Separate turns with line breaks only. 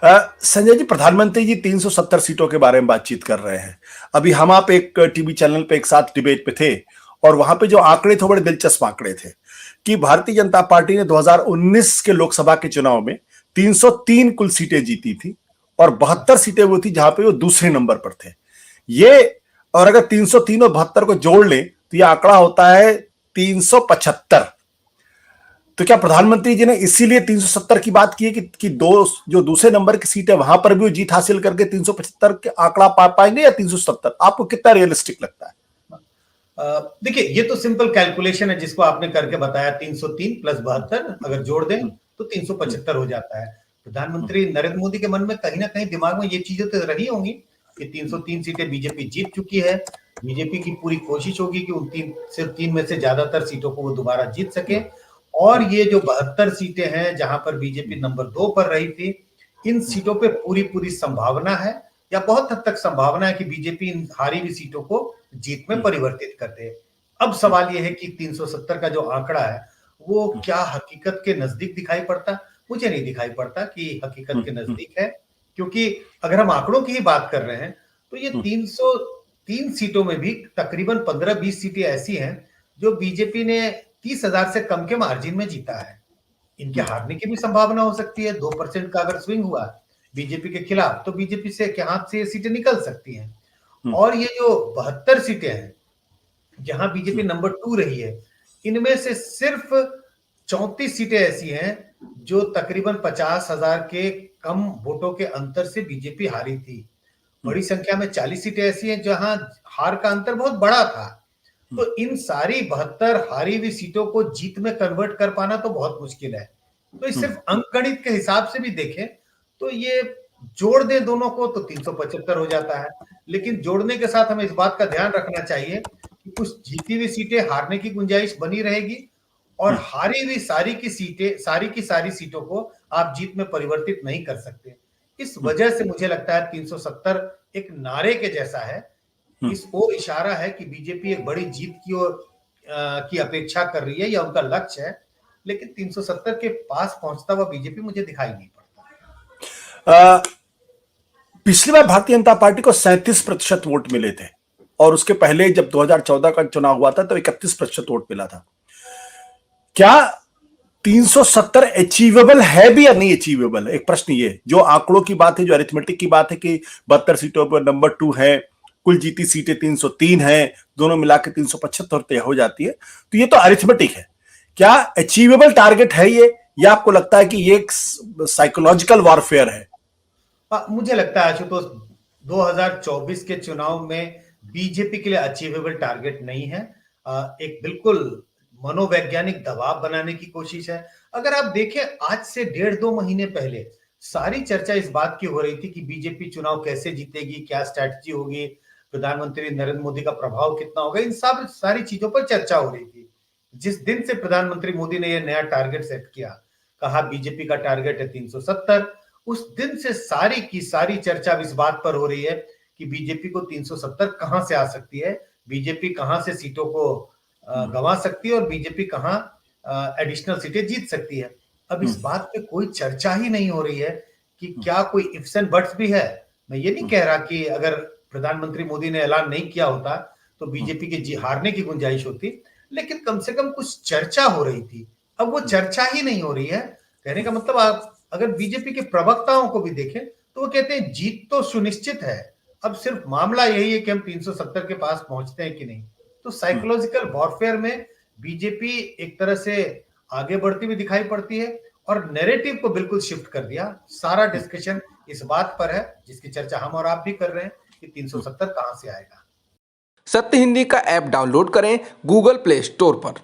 संजय जी, प्रधानमंत्री जी 370 सीटों के बारे में बातचीत कर रहे हैं। अभी हम आप एक टीवी चैनल पे एक साथ डिबेट पे थे और वहां पे जो आंकड़े थे बड़े दिलचस्प आंकड़े थे कि भारतीय जनता पार्टी ने 2019 के लोकसभा के चुनाव में 303 कुल सीटें जीती थी और 72 सीटें वो थी जहां पे वो दूसरे नंबर पर थे। ये और अगर 303 और 72 को जोड़ लें तो ये आंकड़ा होता है 375। तो क्या प्रधानमंत्री जी ने इसीलिए 370 की बात की है कि दो जो दूसरे नंबर की सीट है वहां पर भी वो जीत हासिल करके 375 के आंकड़ा पा पाएंगे या 370? आपको कितना रियलिस्टिक लगता है?
देखिए, ये तो सिंपल कैलकुलेशन है जिसको आपने करके बताया। 303 प्लस 72 अगर जोड़ दें तो 375 हो जाता है। प्रधानमंत्री नरेंद्र मोदी के मन में कहीं ना कहीं दिमाग में ये चीजें तो रही होंगी कि 303 सीटें बीजेपी जीत चुकी है। बीजेपी की पूरी कोशिश होगी कि उन तीन में से ज्यादातर सीटों को वो दोबारा जीत सके। और ये जो 72 सीटें हैं जहां पर बीजेपी नंबर 2 पर रही थी, इन सीटों पे पूरी संभावना है या बहुत हद तक संभावना है कि बीजेपी इन हारी हुई सीटों को जीत में परिवर्तित कर दे। अब सवाल यह है कि 370 का जो आंकड़ा है वो क्या हकीकत के नजदीक दिखाई पड़ता? मुझे नहीं दिखाई पड़ता कि हकीकत के नजदीक है, क्योंकि अगर हम आंकड़ों की ही बात कर रहे हैं तो ये 303 सीटों में भी तकरीबन 15-20 सीटें ऐसी हैं जो बीजेपी ने 30,000 से कम के मार्जिन में जीता है। इनके हारने की भी संभावना हो सकती है। 2% का अगर स्विंग हुआ बीजेपी के खिलाफ तो बीजेपी से के हाथ से ये सीटें निकल सकती हैं। और ये जो 72 सीटें हैं जहां बीजेपी नंबर 2 रही है, इनमें से सिर्फ 34 सीटें ऐसी हैं जो तकरीबन 50,000 के कम वोटों के अंतर से बीजेपी हारी थी। बड़ी संख्या में 40 सीटें ऐसी हैं जहां हार का अंतर बहुत बड़ा था। तो इन सारी 72 हारी हुई सीटों को जीत में कन्वर्ट कर पाना तो बहुत मुश्किल है। तो इस सिर्फ अंकगणित के हिसाब से भी देखें तो ये जोड़ दें दोनों को तो 375 हो जाता है। लेकिन जोड़ने के साथ हमें इस बात का ध्यान रखना चाहिए कि कुछ जीती हुई सीटें हारने की गुंजाइश बनी रहेगी और हारी हुई सारी की सारी सीटों को आप जीत में परिवर्तित नहीं कर सकते। इस वजह से मुझे लगता है 370 एक नारे के जैसा है। इस ओर इशारा है कि बीजेपी एक बड़ी जीत की ओर की अपेक्षा कर रही है या उनका लक्ष्य है, लेकिन 370 के पास पहुंचता हुआ बीजेपी मुझे दिखाई नहीं पड़ता।
पिछली बार भारतीय जनता पार्टी को 37% वोट मिले थे और उसके पहले जब 2014 का चुनाव हुआ था तो 31% वोट मिला था। क्या 370 अचीवेबल है भी या नहीं अचीवेबल? एक प्रश्न ये जो आंकड़ों की बात है, जो अरिथमेटिक की बात है कि 72 सीटों पर नंबर 2 है, कुल जीती सीटें 303 है, दोनों मिलाकर 375 तय हो जाती है, तो ये तो अरिथमेटिक है। क्या अचीवेबल टारगेट है ये, या आपको लगता है कि ये एक साइकोलॉजिकल वॉरफेयर है?
मुझे लगता है आशुतोष 2024 के चुनाव में बीजेपी के लिए अचीवेबल टारगेट नहीं है। एक बिल्कुल मनोवैज्ञानिक दबाव बनाने की कोशिश है। अगर आप देखें आज से 1.5-2 महीने पहले सारी चर्चा इस बात की हो रही थी कि बीजेपी चुनाव कैसे जीतेगी, क्या स्ट्रैटेजी होगी, प्रधानमंत्री नरेंद्र मोदी का प्रभाव कितना होगा, इन सब सारी चीजों पर चर्चा हो रही थी। जिस दिन से प्रधानमंत्री मोदी ने यह नया टारगेट सेट किया, कहा बीजेपी का टारगेट है 370, उस दिन से सारी की सारी चर्चा इस बात पर हो रही है कि बीजेपी को 370 कहां से आ सकती है, बीजेपी कहां से सीटों को गंवा सकती है और बीजेपी कहां एडिशनल सीटें जीत सकती है। अब इस बात पे कोई चर्चा ही नहीं हो रही है कि क्या कोई इफ्स एंड बट्स भी है। मैं ये नहीं कह रहा कि अगर प्रधानमंत्री मोदी ने ऐलान नहीं किया होता तो बीजेपी के हारने की गुंजाइश होती, लेकिन कम से कम कुछ चर्चा हो रही थी। अब वो चर्चा ही नहीं हो रही है। कहने का मतलब आप अगर बीजेपी के प्रवक्ताओं को भी देखें तो वो कहते हैं जीत तो सुनिश्चित है, अब सिर्फ मामला यही है कि हम 370 के पास पहुंचते हैं कि नहीं। तो साइकोलॉजिकल वॉरफेयर में बीजेपी एक तरह से आगे बढ़ती हुई दिखाई पड़ती है और नैरेटिव को बिल्कुल शिफ्ट कर दिया। सारा डिस्कशन इस बात पर है जिसकी चर्चा हम और आप भी कर रहे हैं कि 370 कहां से आएगा।
सत्य हिंदी का ऐप डाउनलोड करें गूगल प्ले स्टोर पर।